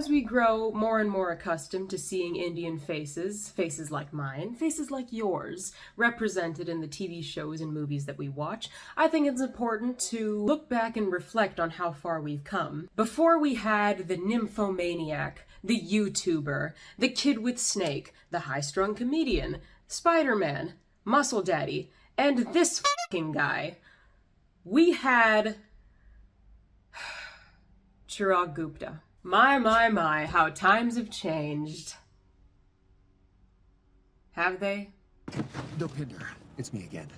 as we grow more and more accustomed to seeing Indian faces, faces like mine, faces like yours, represented in the TV shows and movies that we watch, I think it's important to look back and reflect on how far we've come. Before we had the nymphomaniac, the YouTuber, the kid with snake, the high-strung comedian, Spider-Man, Muscle Daddy, and this f***ing guy, we had Chirag Gupta. My, how times have changed. Have they? Dopinder, it's me again.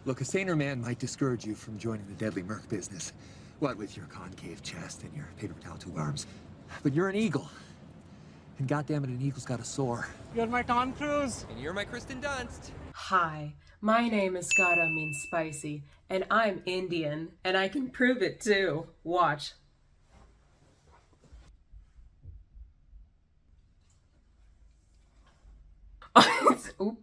Look, a saner man might discourage you from joining the deadly merc business. What with your concave chest and your paper towel tube arms. But you're an eagle. And goddammit, an eagle's gotta soar. You're my Tom Cruise. And you're my Kristen Dunst. Hi, my name is Skara, means spicy, and I'm Indian, and I can prove it too. Watch. Oop.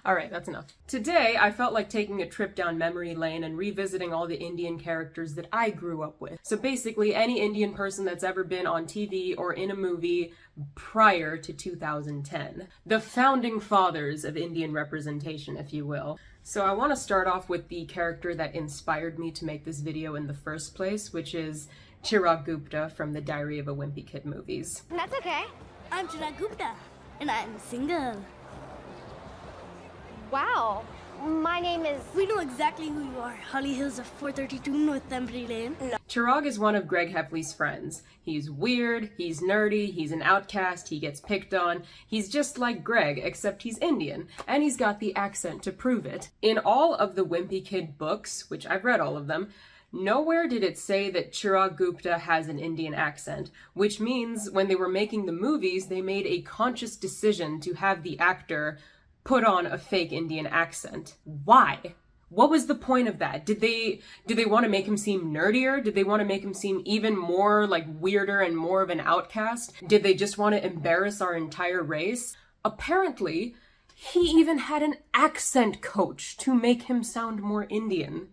Alright, that's enough. Today, I felt like taking a trip down memory lane and revisiting all the Indian characters that I grew up with. So basically, any Indian person that's ever been on TV or in a movie prior to 2010. The founding fathers of Indian representation, if you will. So I want to start off with the character that inspired me to make this video in the first place, which is Chirag Gupta from the Diary of a Wimpy Kid movies. That's okay. I'm Chirag Gupta, and I'm single. Wow. My name is... We know exactly who you are. Holly Hills of 432 North Embry Lane. No. Chirag is one of Greg Heffley's friends. He's weird, he's nerdy, he's an outcast, he gets picked on. He's just like Greg, except he's Indian, and he's got the accent to prove it. In all of the Wimpy Kid books, which I've read all of them, nowhere did it say that Chirag Gupta has an Indian accent, which means when they were making the movies, they made a conscious decision to have the actor put on a fake Indian accent. Why? What was the point of that? Did they want to make him seem nerdier? Did they want to make him seem even more like weirder and more of an outcast? Did they just want to embarrass our entire race? Apparently, he even had an accent coach to make him sound more Indian.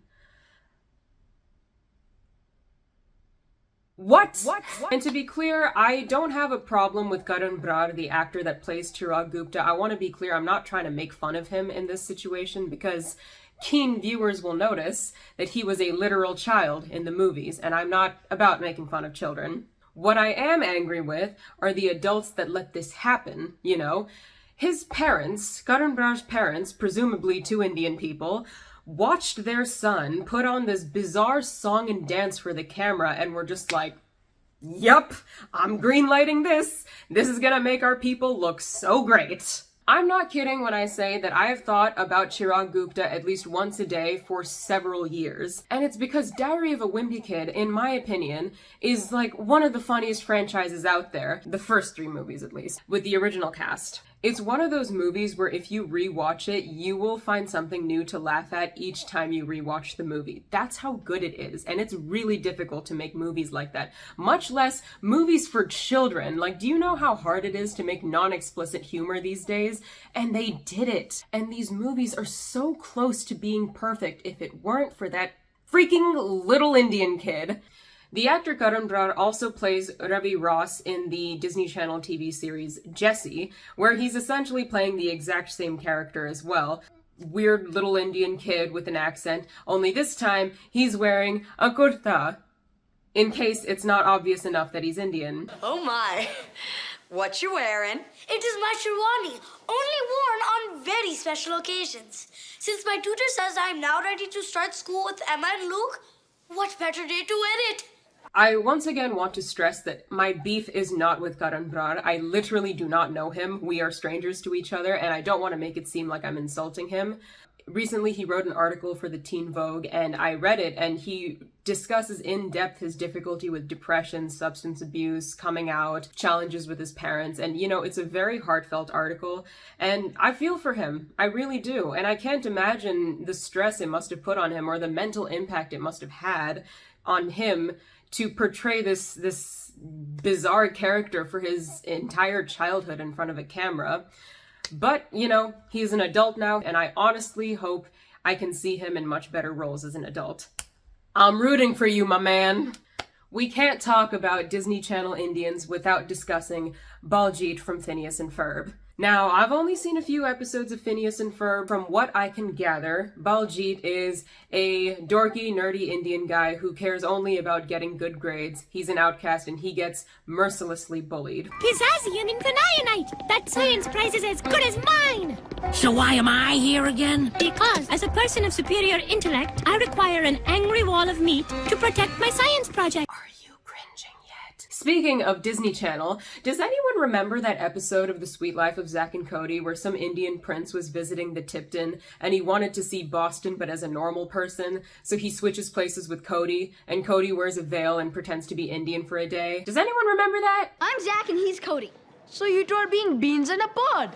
What? And to be clear, I don't have a problem with Karan Brar, the actor that plays Chirag Gupta. I want to be clear, I'm not trying to make fun of him in this situation because keen viewers will notice that he was a literal child in the movies, and I'm not about making fun of children. What I am angry with are the adults that let this happen, you know? His parents, Karan Brar's parents, presumably two Indian people, watched their son put on this bizarre song and dance for the camera and were just like, "Yup, I'm greenlighting this. This is gonna make our people look so great." I'm not kidding when I say that I have thought about Chirag Gupta at least once a day for several years. And it's because Diary of a Wimpy Kid, in my opinion, is like one of the funniest franchises out there. The first three movies, at least, with the original cast. It's one of those movies where if you rewatch it, you will find something new to laugh at each time you rewatch the movie. That's how good it is, and it's really difficult to make movies like that. Much less movies for children. Like, do you know how hard it is to make non-explicit humor these days? And they did it. And these movies are so close to being perfect if it weren't for that freaking little Indian kid. The actor Karan Brar also plays Ravi Ross in the Disney Channel TV series Jessie, where he's essentially playing the exact same character as well. Weird little Indian kid with an accent, only this time he's wearing a kurta, in case it's not obvious enough that he's Indian. Oh my, what you wearing? It is my sherwani, only worn on very special occasions. Since my tutor says I am now ready to start school with Emma and Luke, what better day to wear it? I once again want to stress that my beef is not with Karan Brar. I literally do not know him. We are strangers to each other, and I don't want to make it seem like I'm insulting him. Recently, he wrote an article for the Teen Vogue, and I read it, and he discusses in depth his difficulty with depression, substance abuse, coming out, challenges with his parents, and, you know, it's a very heartfelt article, and I feel for him. I really do, and I can't imagine the stress it must have put on him, or the mental impact it must have had on him to portray this bizarre character for his entire childhood in front of a camera. But, you know, he's an adult now, and I honestly hope I can see him in much better roles as an adult. I'm rooting for you, my man. We can't talk about Disney Channel Indians without discussing Baljeet from Phineas and Ferb. Now, I've only seen a few episodes of Phineas and Ferb. From what I can gather, Baljeet is a dorky, nerdy Indian guy who cares only about getting good grades. He's an outcast and he gets mercilessly bullied. Pizazian and Kanayanite! That science prize is as good as mine! So why am I here again? Because, as a person of superior intellect, I require an angry wall of meat to protect my science project. Are you cringing yet? Speaking of Disney Channel, does anyone remember that episode of The Sweet Life of Zack and Cody where some Indian prince was visiting the Tipton and he wanted to see Boston but as a normal person, so he switches places with Cody and Cody wears a veil and pretends to be Indian for a day? Does anyone remember that? I'm Zach and he's Cody. So you two are being beans in a pod.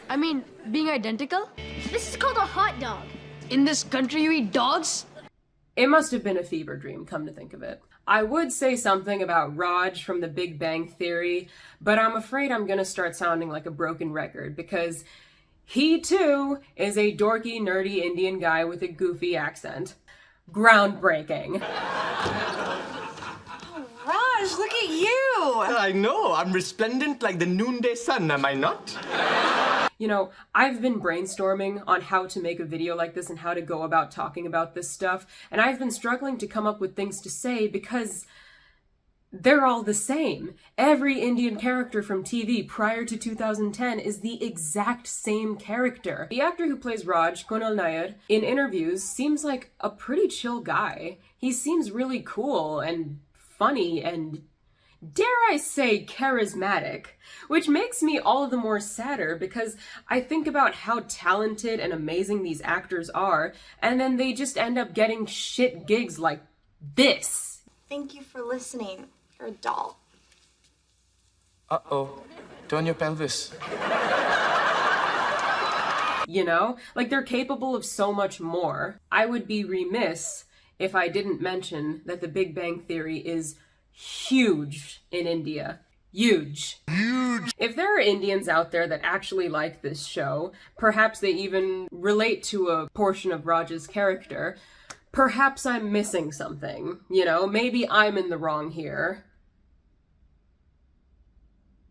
I mean, being identical? This is called a hot dog. In this country you eat dogs? It must have been a fever dream, come to think of it. I would say something about Raj from The Big Bang Theory, but I'm afraid I'm gonna start sounding like a broken record because he too is a dorky, nerdy Indian guy with a goofy accent. Groundbreaking. Raj, look at you! I know, I'm resplendent like the noonday sun, am I not? You know, I've been brainstorming on how to make a video like this and how to go about talking about this stuff, and I've been struggling to come up with things to say because they're all the same. Every Indian character from TV prior to 2010 is the exact same character. The actor who plays Raj, Kunal Nair, in interviews seems like a pretty chill guy. He seems really cool and funny and, dare I say, charismatic, which makes me all the more sadder because I think about how talented and amazing these actors are, and then they just end up getting shit gigs like this. Thank you for listening. You're a doll. Uh-oh. Turn your pelvis. You know? Like, they're capable of so much more. I would be remiss if I didn't mention that The Big Bang Theory is huge in India. Huge. If there are Indians out there that actually like this show, perhaps they even relate to a portion of Raj's character, perhaps I'm missing something. You know, maybe I'm in the wrong here.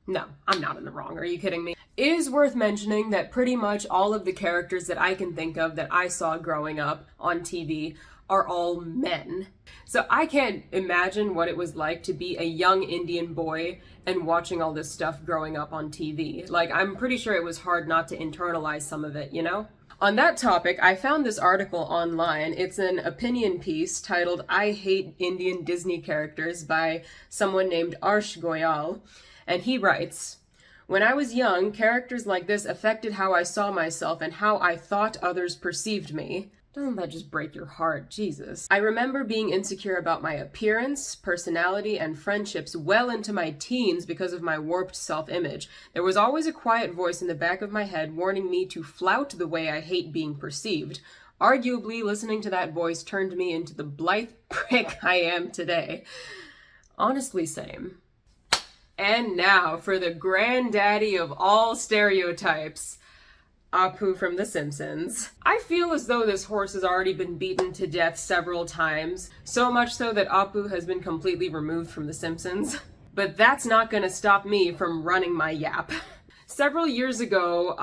No, I'm not in the wrong. Are you kidding me? It is worth mentioning that pretty much all of the characters that I can think of that I saw growing up on TV are all men. So I can't imagine what it was like to be a young Indian boy and watching all this stuff growing up on TV. Like, I'm pretty sure it was hard not to internalize some of it, you know? On that topic, I found this article online. It's an opinion piece titled "I Hate Indian Disney Characters" by someone named Arsh Goyal. And he writes, "When I was young, characters like this affected how I saw myself and how I thought others perceived me." Doesn't that just break your heart? Jesus. "I remember being insecure about my appearance, personality, and friendships well into my teens because of my warped self-image. There was always a quiet voice in the back of my head warning me to flout the way I hate being perceived. Arguably, listening to that voice turned me into the blithe prick I am today." Honestly, same. And now for the granddaddy of all stereotypes, Apu from The Simpsons. I feel as though this horse has already been beaten to death several times, so much so that Apu has been completely removed from The Simpsons. But that's not gonna stop me from running my yap. Several years ago,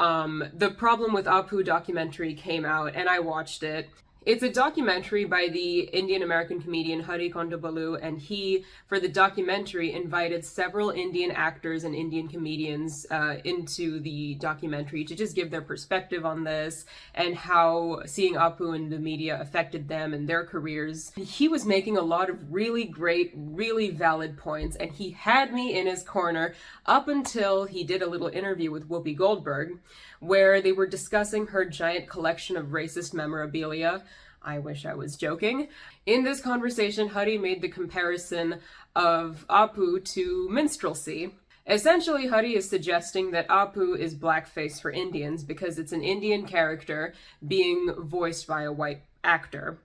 the Problem with Apu documentary came out, and I watched it. It's a documentary by the Indian-American comedian Hari Kondabalu, and he, for the documentary, invited several Indian actors and Indian comedians into the documentary to just give their perspective on this and how seeing Apu in the media affected them and their careers. He was making a lot of really great, really valid points, and he had me in his corner up until he did a little interview with Whoopi Goldberg, where they were discussing her giant collection of racist memorabilia. I wish I was joking. In this conversation, Hari made the comparison of Apu to minstrelsy. Essentially, Hari is suggesting that Apu is blackface for Indians because it's an Indian character being voiced by a white actor.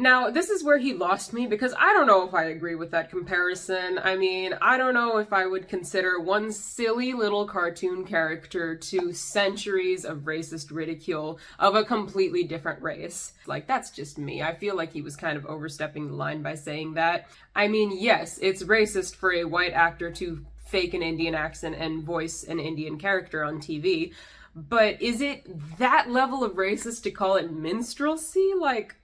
Now, this is where he lost me because I don't know if I agree with that comparison. I mean, I don't know if I would consider one silly little cartoon character to centuries of racist ridicule of a completely different race. Like, that's just me. I feel like he was kind of overstepping the line by saying that. I mean, yes, it's racist for a white actor to fake an Indian accent and voice an Indian character on TV, but is it that level of racist to call it minstrelsy? Like,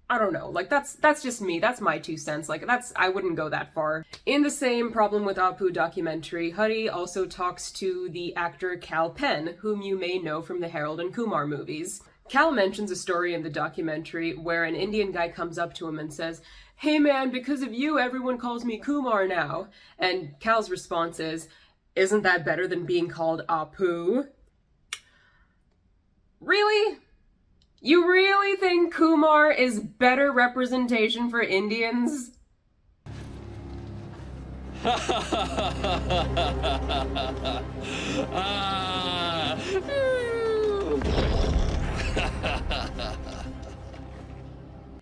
I don't know, like that's just me, that's my 2 cents, like I wouldn't go that far. In the same Problem with Apu documentary, Hari also talks to the actor Kal Penn, whom you may know from the Harold and Kumar movies. Kal mentions a story in the documentary where an Indian guy comes up to him and says, "Hey man, because of you, everyone calls me Kumar now." And Kal's response is, "Isn't that better than being called Apu?" Really? You really think Kumar is better representation for Indians?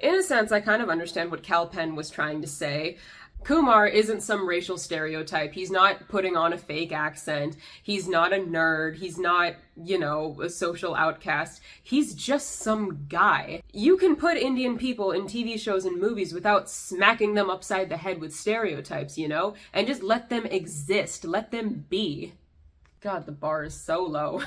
In a sense, I kind of understand what Kal Penn was trying to say. Kumar isn't some racial stereotype. He's not putting on a fake accent. He's not a nerd. He's not, you know, a social outcast. He's just some guy. You can put Indian people in TV shows and movies without smacking them upside the head with stereotypes, you know? And just let them exist. Let them be. God, the bar is so low.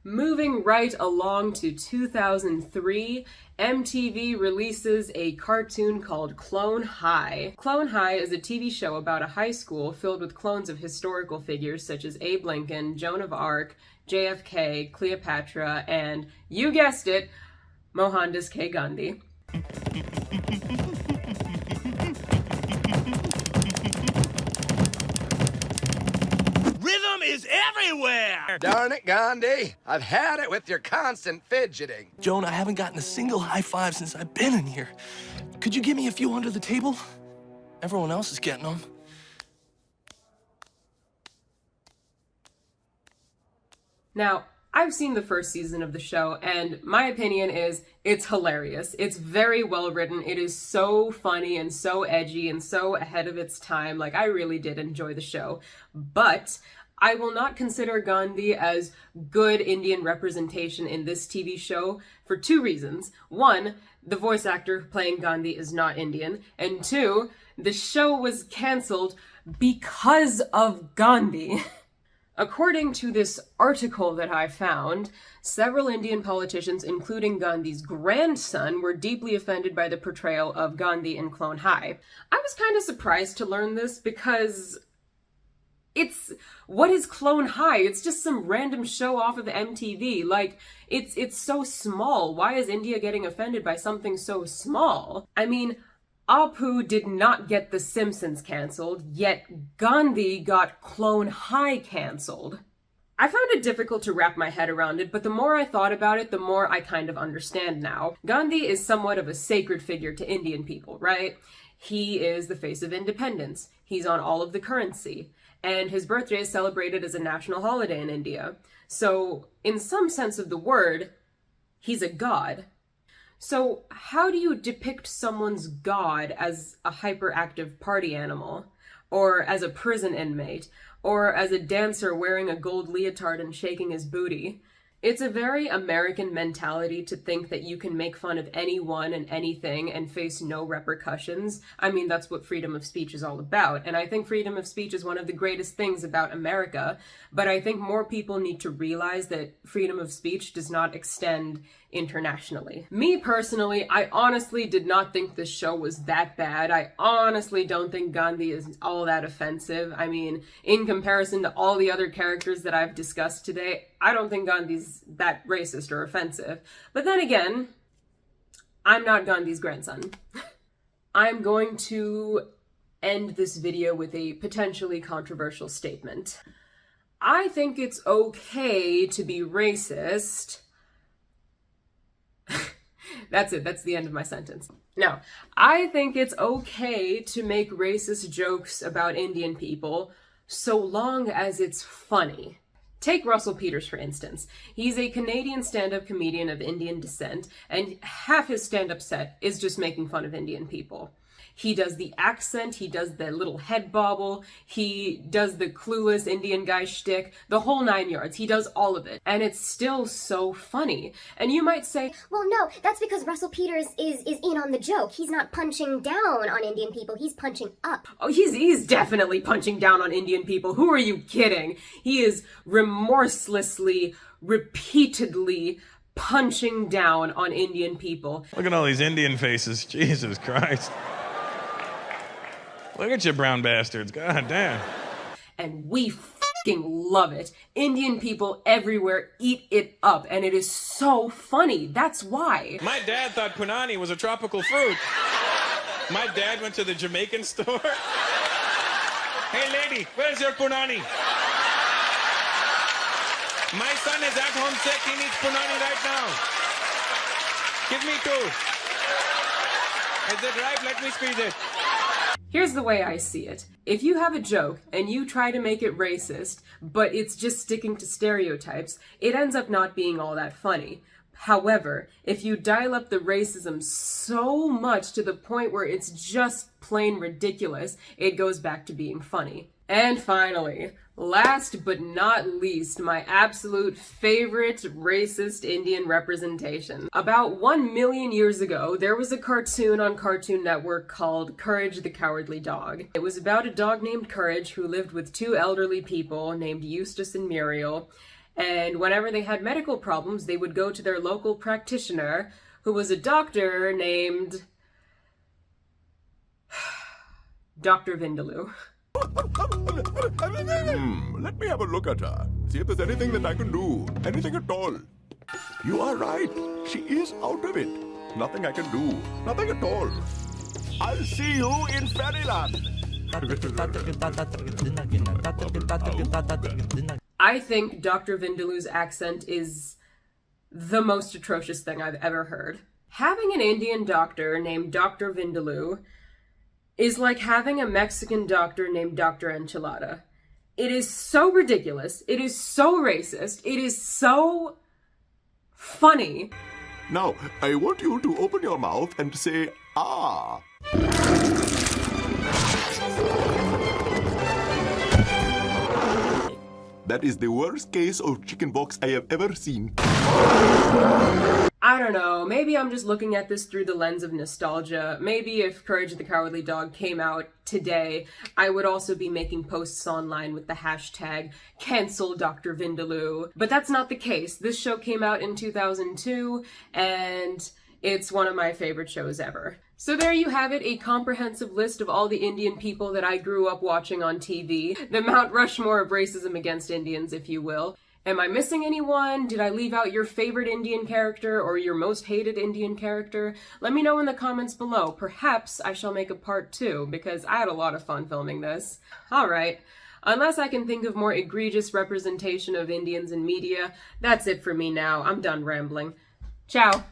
Moving right along to 2003, MTV releases a cartoon called Clone High. Clone High is a TV show about a high school filled with clones of historical figures such as Abe Lincoln, Joan of Arc, JFK, Cleopatra, and, you guessed it, Mohandas K. Gandhi. Is everywhere! Darn it, Gandhi. I've had it with your constant fidgeting. Joan, I haven't gotten a single high five since I've been in here. Could you give me a few under the table? Everyone else is getting them. Now, I've seen the first season of the show, and my opinion is it's hilarious. It's very well written. It is so funny and so edgy and so ahead of its time. Like, I really did enjoy the show. But I will not consider Gandhi as good Indian representation in this TV show for 2 reasons. 1, the voice actor playing Gandhi is not Indian. And 2, the show was cancelled because of Gandhi. According to this article that I found, several Indian politicians, including Gandhi's grandson, were deeply offended by the portrayal of Gandhi in Clone High. I was kind of surprised to learn this because what is Clone High? It's just some random show off of MTV. Like, it's so small. Why is India getting offended by something so small? I mean, Apu did not get The Simpsons cancelled, yet Gandhi got Clone High cancelled. I found it difficult to wrap my head around it, but the more I thought about it, the more I kind of understand now. Gandhi is somewhat of a sacred figure to Indian people, right? He is the face of independence. He's on all of the currency. And his birthday is celebrated as a national holiday in India. So, in some sense of the word, he's a god. So, how do you depict someone's god as a hyperactive party animal? Or as a prison inmate? Or as a dancer wearing a gold leotard and shaking his booty? It's a very American mentality to think that you can make fun of anyone and anything and face no repercussions. I mean, that's what freedom of speech is all about. And I think freedom of speech is one of the greatest things about America. But I think more people need to realize that freedom of speech does not extend internationally. Me personally, I honestly did not think this show was that bad. I honestly don't think Gandhi is all that offensive. I mean, in comparison to all the other characters that I've discussed today, I don't think Gandhi's that racist or offensive. But then again, I'm not Gandhi's grandson. I'm going to end this video with a potentially controversial statement. I think it's okay to be racist. That's it. That's the end of my sentence. No, I think it's okay to make racist jokes about Indian people so long as it's funny. Take Russell Peters, for instance. He's a Canadian stand-up comedian of Indian descent, and half his stand-up set is just making fun of Indian people. He does the accent, he does the little head bobble, he does the clueless Indian guy shtick, the whole 9 yards. He does all of it. And it's still so funny. And you might say, well, no, that's because Russell Peters is in on the joke. He's not punching down on Indian people, he's punching up. oh, he's definitely punching down on Indian people. Who are you kidding? He is remorselessly, repeatedly punching down on Indian people. Look at all these Indian faces. Jesus Christ. Look at you brown bastards. God damn. And we fucking love it. Indian people everywhere eat it up, and it is so funny. That's why. My dad thought punani was a tropical fruit. My dad went to the Jamaican store. Hey lady, where's your punani? My son is at home sick. He needs punani right now. Give me 2. Is it ripe? Let me squeeze it. Here's the way I see it. If you have a joke and you try to make it racist, but it's just sticking to stereotypes, it ends up not being all that funny. However, if you dial up the racism so much to the point where it's just plain ridiculous, it goes back to being funny. And finally, last but not least, my absolute favorite racist Indian representation. About 1 million years ago, there was a cartoon on Cartoon Network called Courage the Cowardly Dog. It was about a dog named Courage who lived with 2 elderly people named Eustace and Muriel, and whenever they had medical problems, they would go to their local practitioner, who was a doctor named Dr. Vindaloo. Let me have a look at her. See if there's anything that I can do. Anything at all. You are right. She is out of it. Nothing I can do. Nothing at all. I'll see you in Fairyland. I think Dr. Vindaloo's accent is the most atrocious thing I've ever heard. Having an Indian doctor named Dr. Vindaloo is like having a Mexican doctor named Dr. Enchilada. It is so ridiculous. It is so racist. It is so funny. Now, I want you to open your mouth and say, ah. That is the worst case of chickenpox I have ever seen. I don't know, maybe I'm just looking at this through the lens of nostalgia. Maybe if Courage the Cowardly Dog came out today, I would also be making posts online with the hashtag cancel Dr. Vindaloo. But that's not the case. This show came out in 2002, and it's one of my favorite shows ever. So there you have it, a comprehensive list of all the Indian people that I grew up watching on TV. The Mount Rushmore of racism against Indians, if you will. Am I missing anyone? Did I leave out your favorite Indian character or your most hated Indian character? Let me know in the comments below. Perhaps I shall make a part 2, because I had a lot of fun filming this. Alright, unless I can think of more egregious representation of Indians in media, that's it for me now. I'm done rambling. Ciao.